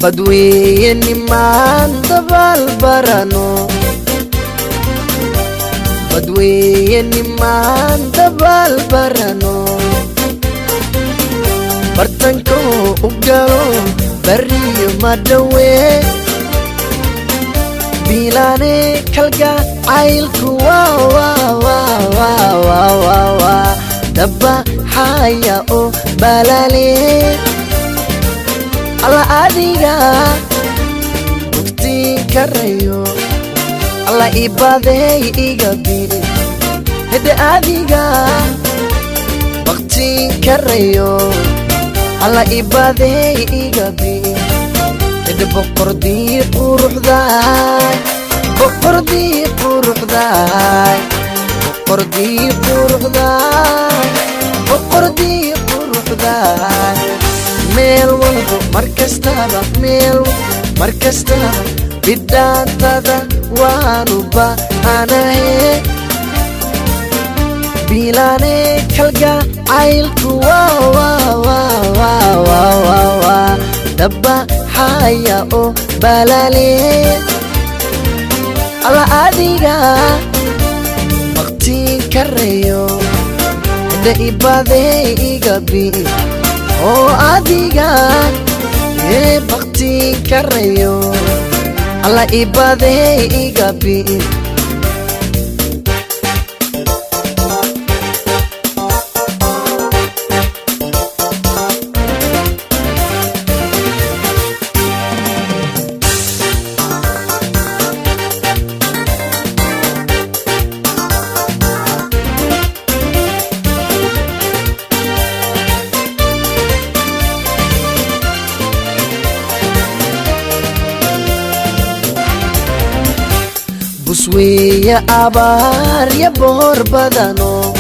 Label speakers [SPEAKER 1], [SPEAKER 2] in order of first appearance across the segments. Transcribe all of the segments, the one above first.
[SPEAKER 1] بدويني ما اندبال برانو بدويني ما اندبال برانو برتنكو uggalo bariyo madawe bilane kalga ailku wa dabba haya o balale ala adiga ukti karayo ala ibade igabi hede adiga waqti karayo ala ibade igabi hede boqordi quruxday boqordi quruxday boqordi quruxday boqordi quruxday meel walbo markastaba meel markastaba bidaantada waanu baahanahay bilane kalga ailku dabba haya o balale ala adiga waqti karayo hede ibade igabi o adiga waqti karayo ala ibade igabi buswiya abar ya bor badano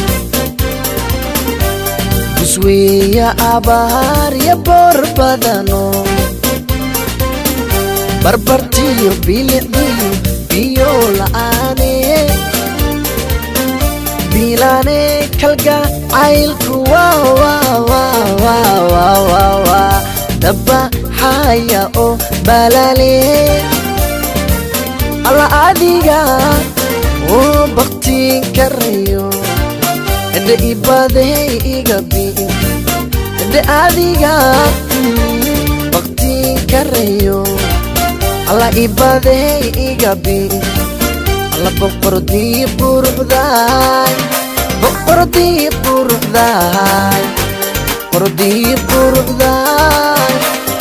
[SPEAKER 1] buswiya abar ya bor badano barbartiyo biladiyo biyo laane bilane kalga ailku dabba haya o balale ala adiga o bakti karayo hede ibade igabi hede adiga bakti karayo ala ibade igabi ala boqordi quruxday boqordi quruxday boqordi quruxday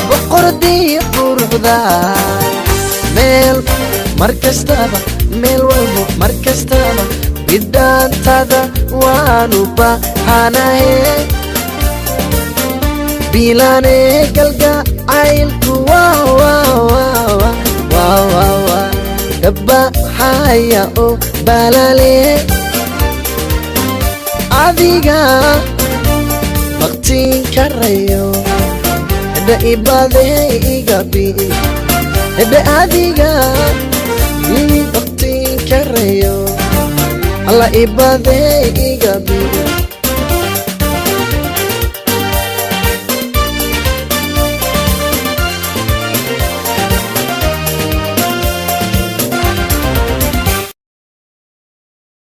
[SPEAKER 1] boqordi quruxday meel markastaba meel walbo markastaba bidaantada waanu baahanahay bilane kalga ailku dabba haya o balale adiga waqti karayo hede ibade igabi hede adiga waqti karayo ala ibade igabi